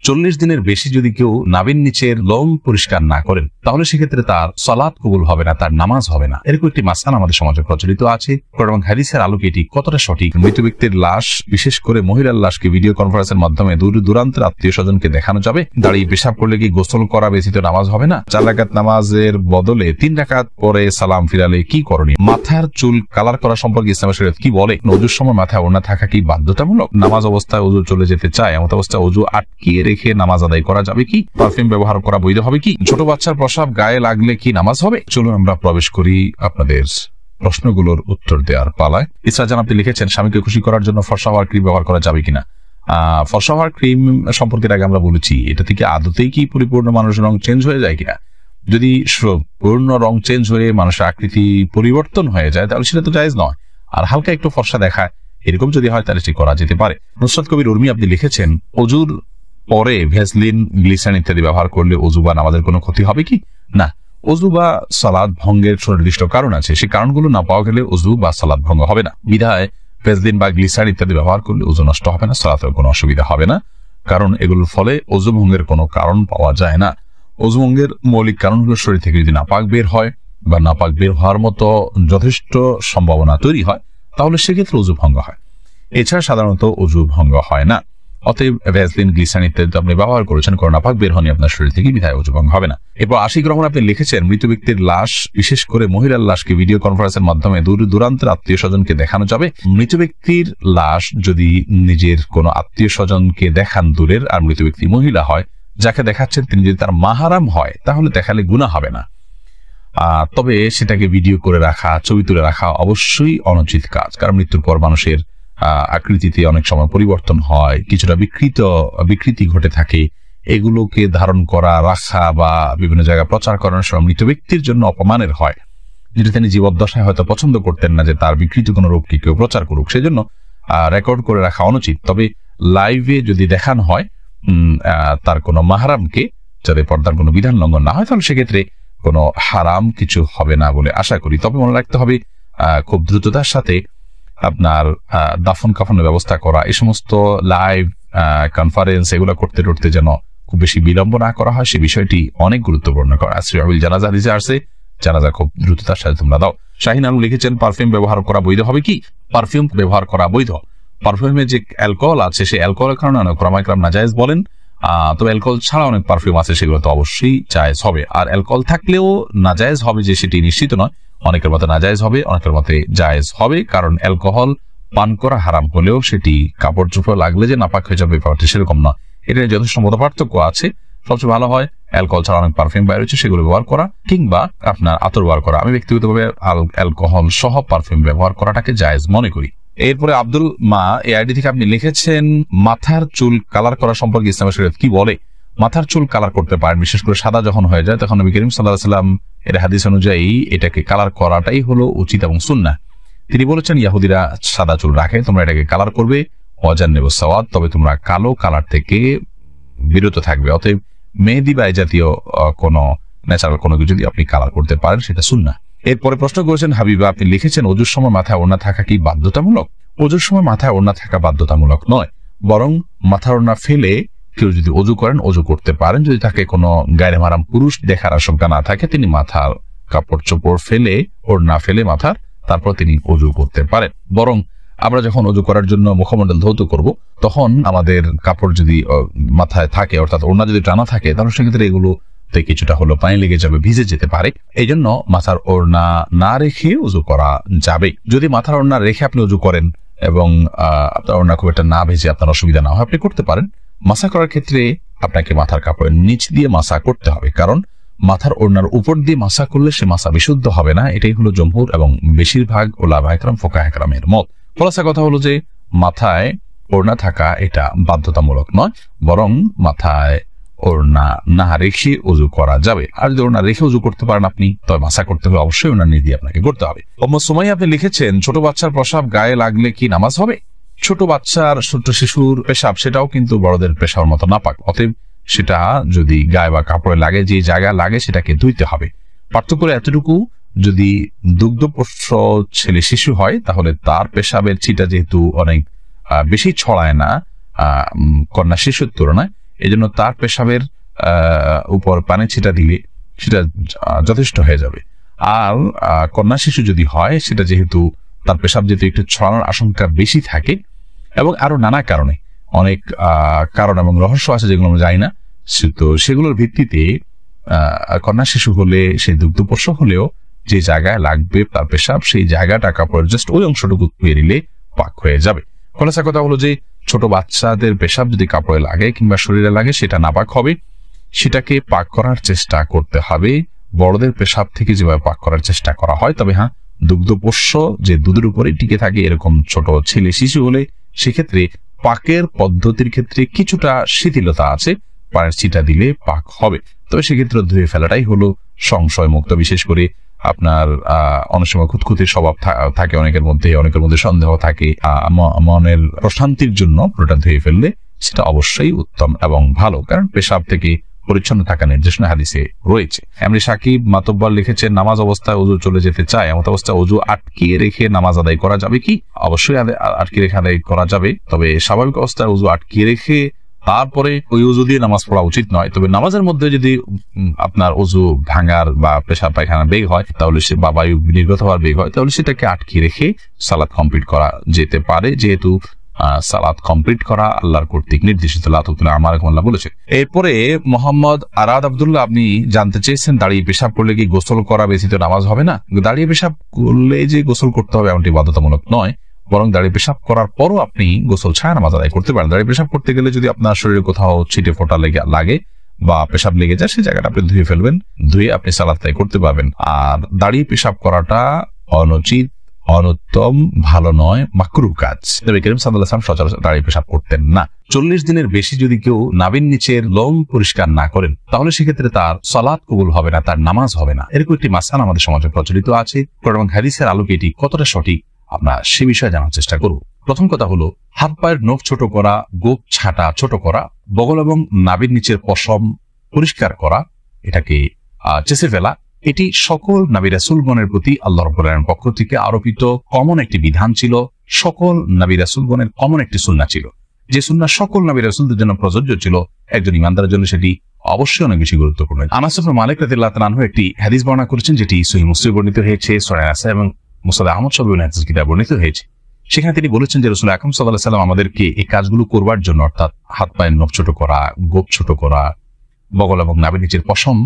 40 দিনের বেশি যদি কেউ নাভির নিচের লোম পরিষ্কার না করেন তাহলে সেক্ষেত্রে তার সালাত কবুল হবে না, তার নামাজ হবে না। এরকম একটি মাসআলা আমাদের সমাজে প্রচলিত আছে। কোরআন এবং হাদিসের আলোকে এটি কতটা সঠিক? মৃত ব্যক্তির লাশ, বিশেষ করে মহিলার লাশকে ভিডিও কনফারেন্সের মাধ্যমে দূর দূরান্তের আত্মীয় স্বজনকে দেখানো যাবে? দাঁড়িয়ে পেশাব করলে কি গোসল করা ব্যতীত নামাজ হবে না? 4 রাকাত নামাজের বদলে 3 রাকাত পরে সালাম ফিরালে কি করণীয়? মাথার চুল কালার করা সম্পর্কে ইসলামের শরীয়ত কি বলে? ওযুর সময় মাথায় ওড়না থাকা কি বাধ্যতামূলক? নামাজ অবস্থায় ওযু চলে যেতে চায়, এমন অবস্থায় ওযু আটকিয়ে রেখে নামাজ আদায় করা যাবে কি? পারফিউম ব্যবহার করা বৈধ হবে কি? ছোট বাচ্চার প্রসাব গায়ে লাগলে কি নামাজ হবে? চলুন আমরা প্রবেশ করি আপনাদের প্রশ্নগুলোর উত্তর দেওয়ার পালায়। ইসরা জান আপনি লিখেছেন, স্বামীকে খুশি করার জন্য ফর্সা হওয়ার ক্রিম ব্যবহার করা যাবে কিনা? ফর্সা হওয়ার ক্রিম সম্পর্কে আগে আমরা বলেছি, এটা থেকে আদতেই কি পরিপূর্ণ মানুষের রং চেঞ্জ হয়ে যায় কিনা? যদি পূর্ণ রং চেঞ্জ হয়ে মানুষের আকৃতি পরিবর্তন হয়ে যায় তাহলে সেটা তো জায়েজ নয়। আর হালকা একটু ফর্সা দেখায় এরকম যদি হয় তাহলে সেটি করা যেতে পারে। নুসরাত কবির উর্মি আপনি লিখেছেন, ওযুর পরে ভ্যাসলিন, গ্লিসারিন ইত্যাদি ব্যবহার করলে ওযু বা নামাজের কোনো ক্ষতি হবে কি? না, ওযু বা সালাত ভঙ্গের সুনির্দিষ্ট কারণ আছে, সেই কারণগুলো না পাওয়া গেলে ওযু বা সালাত ভঙ্গ হবে না। বিধায় ভ্যাসলিন বা গ্লিসারিন ইত্যাদি ব্যবহার করলে ওযু নষ্ট হবে না, সালাতের কোনো অসুবিধা হবে না, কারণ এগুলোর ফলে ওযু ভঙ্গের কোনো কারণ পাওয়া যায় না। ওযু ভঙ্গের মৌলিক কারণগুলো শরীর থেকে যদি নাপাক বের হয় বা নাপাক বের হওয়ার মতো যথেষ্ট সম্ভাবনা তৈরি হয় তাহলে সেক্ষেত্রে ওযু ভঙ্গ হয়। এছাড়া সাধারণত ওযু ভঙ্গ হয় না। অতএব ভ্যাসলিন, গ্লিসারিন ইত্যাদি আপনি ব্যবহার করেছেন, কারণ নাপাক বের হয়নি আপনার শরীর থেকে, বিধায় ওযু ভঙ্গ হবে না। এরপর আশিক রহমান আপনি লিখেছেন, মৃত ব্যক্তির লাশ, বিশেষ করে মহিলার লাশকে ভিডিও কনফারেন্সের মাধ্যমে দূর দূরান্তের আত্মীয় স্বজনকে দেখানো যাবে? মৃত ব্যক্তির লাশ যদি নিজের কোনো আত্মীয় স্বজনকে দেখান দূরের, আর মৃত ব্যক্তি মহিলা হয়, যাকে দেখাচ্ছেন তিনি যদি তার মাহারাম হয় তাহলে দেখালে গুনাহ হবে না। তবে সেটাকে ভিডিও করে রাখা, ছবি তুলে রাখা অবশ্যই অনুচিত কাজ, কারণ মৃত্যুর পর মানুষের আকৃতিতে অনেক সময় পরিবর্তন হয়, কিছুটা বিকৃতি ঘটে থাকে। এগুলোকে ধারণ করা, রাখা বা বিভিন্ন জায়গায় প্রচার করানোর সময় মৃত ব্যক্তির জন্য অপমানের হয়, যেটা তিনি জীবদ্দশায় হয়তো পছন্দ করতেন না যে তার বিকৃত কোনো রূপকে কেউ প্রচার করুক, সেজন্য রেকর্ড করে রাখা অনুচিত। তবে লাইভে যদি দেখানো হয় তার কোনো মাহারামকে, যাতে পর্দার কোনো বিধান লঙ্ঘন না হয়, তাহলে সেক্ষেত্রে কোনো হারাম কিছু হবে না বলে আশা করি। তবে মনে রাখতে হবে খুব দ্রুততার সাথে আপনার দাফন কাফনের ব্যবস্থা করা, এই সমস্ত লাইভ কনফারেন্স এগুলো করতে করতে যেন খুব বেশি বিলম্ব না করা হয়, সে বিষয়টি অনেক গুরুত্বপূর্ণ। জানাজা হাদিসে আসছে, জানাজা খুব দ্রুততার সাথে তোমরা দাও। শাহিন আলম লিখেছেন, পারফিউম ব্যবহার করা বৈধ হবে কি? পারফিউম ব্যবহার করা বৈধ। পারফিউমে যে অ্যালকোহল আছে, সেই অ্যালকোহলের কারণে অনেক ওলামায়ে কেরাম নাজায়েজ বলেন। তবে অ্যালকোহল ছাড়া অনেক পারফিউম আছে, সেগুলো তো অবশ্যই জায়েজ হবে। আর অ্যালকোহল থাকলেও নাজায়েজ হবে যে সেটি নিশ্চিত নয়, অনেকের মতে নাজায়েজ হবে, অনেকের মতে জায়েজ হবে, কারণ অ্যালকোহল পান করা হারাম হলেও সেটি কাপড় চোপড় লাগলে যে নাপাক হয়ে যাবে ব্যাপারটি সেরকম নয়। এটা যথেষ্ট মত পার্থক্য আছে। সবচেয়ে ভালো হয় অ্যালকোহল ছাড়া অনেক পারফিউম বাইরে হচ্ছে সেগুলো ব্যবহার করা, কিংবা আপনার আতর ব্যবহার করা। আমি ব্যক্তিগতভাবে অ্যালকোহল সহ পারফিউম ব্যবহার করাটাকে জায়েজ মনে করি। এরপরে আব্দুল মা এই আইডি থেকে আপনি লিখেছেন, মাথার চুল কালার করা সম্পর্কে ইসলামের শরীয়ত কি বলে? মাথার চুল কালার করতে পারেন, বিশেষ করে সাদা যখন হয়ে যায় তখন নবী করিম সাল্লাল্লাহু আলাইহি ওয়াসাল্লাম এর হাদিস অনুযায়ী এটাকে কালার করাটাই হলো উচিত এবং সুন্নাহ। তিনি বলেছেন, ইহুদিরা সাদা চুল রাখে, তোমরা এটাকে কালার করবে, ওয়াজান্নিবু সাওয়াদ, তবে তোমরা কালো কালার থেকে বিরত থাকবে। অতএব মেহেদি বা এই জাতীয় কোনো ন্যাচারাল কোনো কিছু যদি আপনি কালার করতে পারেন সেটা সুন্নাহ। এরপরে প্রশ্ন করেছেন হাবিবা, আপনি লিখেছেন, ওযুর সময় মাথায় ওড়না থাকা কি বাধ্যতামূলক? ওযুর সময় মাথায় ওড়না থাকা বাধ্যতামূলক নয়, বরং মাথার ওড়না ফেলে কেউ যদি ওযু করেন, ওযু করতে পারেন। যদি তাকে কোনো গায়রে মাহরাম পুরুষ দেখার আশঙ্কা না থাকে, তিনি মাথার কাপড় চোপড় ফেলে, ওড়না ফেলে মাথার, তারপর তিনি ওযু করতে পারেন। বরং আমরা যখন ওযু করার জন্য মুখমণ্ডল ধৌত করব, তখন আমাদের কাপড় যদি মাথায় থাকে, অর্থাৎ ওড়না যদি টানা থাকে, তাহলে সেক্ষেত্রে এগুলোতে কিছুটা হলো পানি লেগে যাবে, ভিজে যেতে পারে। এই জন্য মাথার ওড়না না রেখে ওযু করা যাবে। যদি মাথার ওড়না রেখে আপনি ওযু করেন এবং আপনার ওড়না খুব একটা না ভেজে আপনার অসুবিধা না হয়, আপনি করতে পারেন। মাসা করার ক্ষেত্রে আপনাকে মাথার কাপড়ের নিচ দিয়ে মাসা করতে হবে, কারণ মাথার ওড়নার উপর দিয়ে মাসা করলে সে মাসা বিশুদ্ধ হবে না। এটাই হলো জমহুর এবং বেশিরভাগ ওলামায়ে কেরাম, ফুকাহায়ে কেরামের মত। খোলাসা কথা হলো যে মাথায় ওড়না থাকা এটা বাধ্যতামূলক নয়, বরং মাথায় ওড়না না রেখে ওযু করা যাবে। আর যদি ওড়না রেখে ওযু করতে পারেন আপনি, তবে মাসা করতে হলে অবশ্যই ওড়না নিয়ে দিয়ে আপনাকে করতে হবে। উম্মু সুমাইয়া আপনি লিখেছেন, ছোট বাচ্চার প্রসাব গায়ে লাগলে কি নামাজ হবে? ছোট বাচ্চার, ছোট শিশুর পেশাব সেটাও কিন্তু বড়দের পেশার মতো নাপাক। অতএব সেটা যদি গায়ে বা কাপড়ে লাগে, যে জায়গায় লাগে সেটাকে ধুইতে হবে। পার্থক্য এতটুকু, যদি দুগ্ধপোষ্য ছেলে শিশু হয় তাহলে তার পেশাবের ছিটা যেহেতু অনেক বেশি ছড়ায় না কন্যা শিশুর তুলনায়, এজন্য তার পেশাবের উপর পানি ছিটা দিলে সেটা যথেষ্ট হয়ে যাবে। আর কন্যা শিশু যদি হয়, সেটা যেহেতু তার পেশাব যেহেতু একটু ছড়ানোর আশঙ্কা বেশি থাকে, এবং আরো নানা কারণে, অনেক কারণ এবং রহস্য আছে যেগুলো আমরা জানি না, তো সেগুলোর ভিত্তিতে কন্যা শিশু হলে, সে দুগ্ধপোষ্য হলেও যে জায়গায় লাগবে তার পেশাব, সেই জায়গাটা কাপড়ের জাস্ট ওই অংশটুকু ধুয়ে নিলে পাক হয়ে যাবে। খোলাসা কথা হলো যে ছোট বাচ্চাদের পেশাব যদি কাপড়ে লাগে কিংবা শরীরে লাগে, সেটা নাপাক হবে, সেটাকে পাক করার চেষ্টা করতে হবে বড়দের পেশাব থেকে যেভাবে পাক করার চেষ্টা করা হয়। তবে হ্যাঁ, দুগ্ধপোষ্য যে দুধের উপরে টিকে থাকে এরকম ছোট ছেলে শিশু হলে সেক্ষেত্রে পাকের পদ্ধতির ক্ষেত্রে কিছুটা শিথিলতা আছে, পায়ের ছিটা দিলে পাক হবে। তবে সেক্ষেত্রে ধুয়ে ফেলাটাই হলো সংশয় মুক্ত। বিশেষ করে আপনার অনেক সময় খুঁতখুঁতির স্বভাব থাকে অনেকের মধ্যে সন্দেহ থাকে, মনের প্রশান্তির জন্য পুরোটা ধুয়ে ফেললে সেটা অবশ্যই উত্তম এবং ভালো, কারণ পেশাব থেকে পরিচ্ছন্ন থাকা নির্দেশনা হাদিসে রয়েছে। এমনি সাকিব মাতব্বর লিখেছেন, নামাজ অবস্থায় ওযু চলে যেতে চায়, এমন অবস্থায় ওযু আটকিয়ে রেখে নামাজ আদায় করা যাবে কি? অবশ্যই আটকিয়ে রেখে আদায় করা যাবে, তবে স্বাভাবিক অবস্থায় ওযু আটকিয়ে রেখে তারপরে ওই ওযু দিয়ে নামাজ পড়া উচিত নয়। তবে নামাজের মধ্যে যদি আপনার ওযু ভাঙার বা পেশাব পায়খানা বেগ হয়, তাহলে সে বা বায়ু নির্গত হওয়ার বেগ হয়, তাহলে সেটাকে আটকিয়ে রেখে সালাত কমপ্লিট করা যেতে পারে, যেহেতু সালাত কমপ্লিট করা আল্লাহর কর্তৃক নির্দেশিত। আল্লাহ বলেছে। এরপরে মোহাম্মদ আরাদ আব্দুল্লাহ, আপনি জানতে চেয়েছেন দাঁড়িয়ে পেশাব করলে কি গোসল করা ব্যতীত নামাজ হবে না? দাঁড়িয়ে পেশাব করলে যে গোসল করতে হবে এমনটি বাধ্যতামূলক নয়, বরং দাঁড়িয়ে পেশাব করার পরও আপনি গোসল ছাড়া নামাজ আদায় করতে পারেন। দাঁড়িয়ে পেশাব করতে গেলে যদি আপনার শরীরে কোথাও ছিটে ফোঁটা লাগে বা পেশাব লেগে যায়, সেই জায়গাটা আপনি ধুয়ে ফেলবেন, ধুয়ে আপনি সালাত আদায় করতে পারবেন। আর দাঁড়িয়ে পেশাব করাটা অনুচিত, অনুত্তম, ভালো নয়, মাকরুহ কাজ। নবী করিম সাল্লাল্লাহু আলাইহি ওয়াসাল্লাম সচরাচর দাঁড়িয়ে পেশাব করতেন না। 40 দিনের বেশি যদি কেউ নাভির নিচের লোম পরিষ্কার না করেন, তাহলে সেক্ষেত্রে তার সালাত কবুল হবে না, তার নামাজ হবে না। এরকম একটি মাসআলা আমাদের সমাজে প্রচলিত আছে। কোরআন এবং হাদিসের আলোকে এটি কতটা সঠিক আমরা সে বিষয়ে জানার চেষ্টা করব। প্রথম কথা হলো, হাত পায়ের নখ ছোট করা, গোপ ছাটা ছোট করা, বগল এবং নাভির নিচের পশম পরিষ্কার করা, এটাকে চেঁচে ফেলা, এটি সকল নবী রাসূলগণের প্রতি আল্লাহ রাব্বুল আলামিনের পক্ষ থেকে আরোপিত কমন একটি বিধান ছিল, সকল নবী রাসূলগণের কমন একটি সুন্নাহ ছিল। যে সুন্নাহ সকল নবী রাসূলদের জন্য প্রযোজ্য ছিল, একজন ইমানদারের জন্য সেটি অবশ্যই অনেক বেশি গুরুত্বপূর্ণ। আনাস ইবনে মালিক রাদিয়াল্লাহু তাআলা আনহু একটি হাদিস বর্ণনা করেছেন, যেটি সহিহ মুসলিমে বর্ণিত হয়েছে, সূরা নাসা এবং মুসনাদ আহমদ সব হাদিস কিতাবে বর্ণিত হয়েছে। সেখানে তিনি বলেছেন যে রাসূল আকরাম সাল্লাল্লাহু আলাইহি ওয়াসাল্লাম আমাদেরকে এই কাজগুলো করবার জন্য, অর্থাৎ হাত পায়ের নখ ছোট করা, গোপ ছোট করা, বগল এবং নাভির নিচের পশম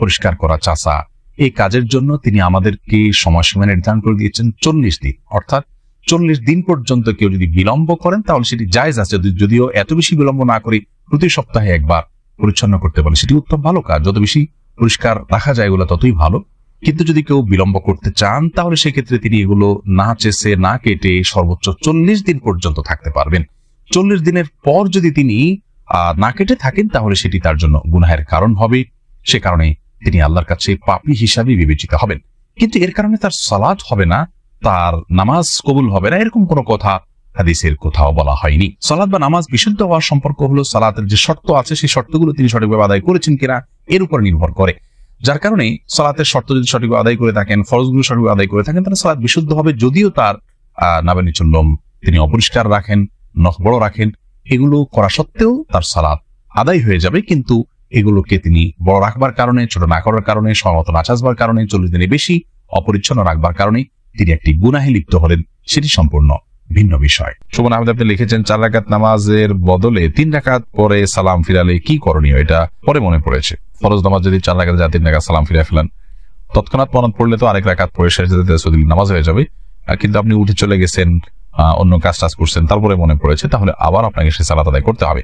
পরিষ্কার করা, চাষা, এই কাজের জন্য তিনি আমাদেরকে সময়সীমা নির্ধারণ করে দিয়েছেন 40 দিন। অর্থাৎ 40 দিন পর্যন্ত কেউ যদি বিলম্ব করেন তাহলে সেটি জায়েজ আছে, যদিও এত বেশি বিলম্ব না করে প্রতি সপ্তাহে একবার পরিচ্ছন্ন করতে পারে, সেটি উত্তম ভালো কাজ। যত বেশি পরিষ্কার রাখা যায় এগুলো ততই ভালো। কিন্তু যদি কেউ বিলম্ব করতে চান, তাহলে সেক্ষেত্রে তিনি এগুলো না চেষে না কেটে সর্বোচ্চ 40 দিন পর্যন্ত থাকতে পারবেন। 40 দিনের পর যদি তিনি না কেটে থাকেন, তাহলে সেটি তার জন্য গুনাহের কারণ হবে। সে কারণে তিনি আল্লাহর কাছে পাপী হিসাবে বিবেচিত হবেন। কিন্তু এর কারণে তার সালাত হবে না, তার নামাজ কবুল হবে না, এরকম কোনো কথা হাদিসের কোথাও বলা হয়নি। সালাত বা নামাজ বিশুদ্ধ হওয়ার সম্পর্ক হলো সালাতের যে শর্ত আছে, সেই শর্তগুলো তিনি সঠিকভাবে আদায় করেছেন কিনা এর উপর নির্ভর করে। যার কারণে সালাতের শর্ত যদি সঠিকভাবে আদায় করে থাকেন, ফরজগুলো সঠিকভাবে আদায় করে থাকেন, তাহলে সালাত বিশুদ্ধ হবে। যদিও তার নাভির নিচের লোম তিনি অপরিষ্কার রাখেন, নখ বড় রাখেন, এগুলো করা সত্ত্বেও তার সালাত আদায় হয়ে যাবে। কিন্তু এগুলোকে তিনি বড় রাখবার কারণে, ছোট না করার কারণে, সমত না চাষবার কারণে, 40 দিনে বেশি অপরিচ্ছন্ন রাখবার কারণে তিনি একটি গুনাহে লিপ্ত হলেন, সেটি সম্পূর্ণ ভিন্ন বিষয়। শোভন আহমেদ আপনি লিখেছেন, 4 রাকাত নামাজের বদলে 3 রাকাত পরে সালাম ফিরালে কি করণীয়? এটা পরে মনে পড়েছে। ফরজ নামাজ যদি 4 রাকাত যায় 3 রাকাত সালাম ফিরে ফেলেন, তৎক্ষণাৎ মনে পড়লে তো আরেক রাকাত পরে শেষ নামাজ হয়ে যাবে। কিন্তু আপনি উঠে চলে গেছেন, অন্য কাজ করছেন, তারপরে মনে পড়েছে, তাহলে আবার আপনাকে সে সালাত আদায় করতে হবে।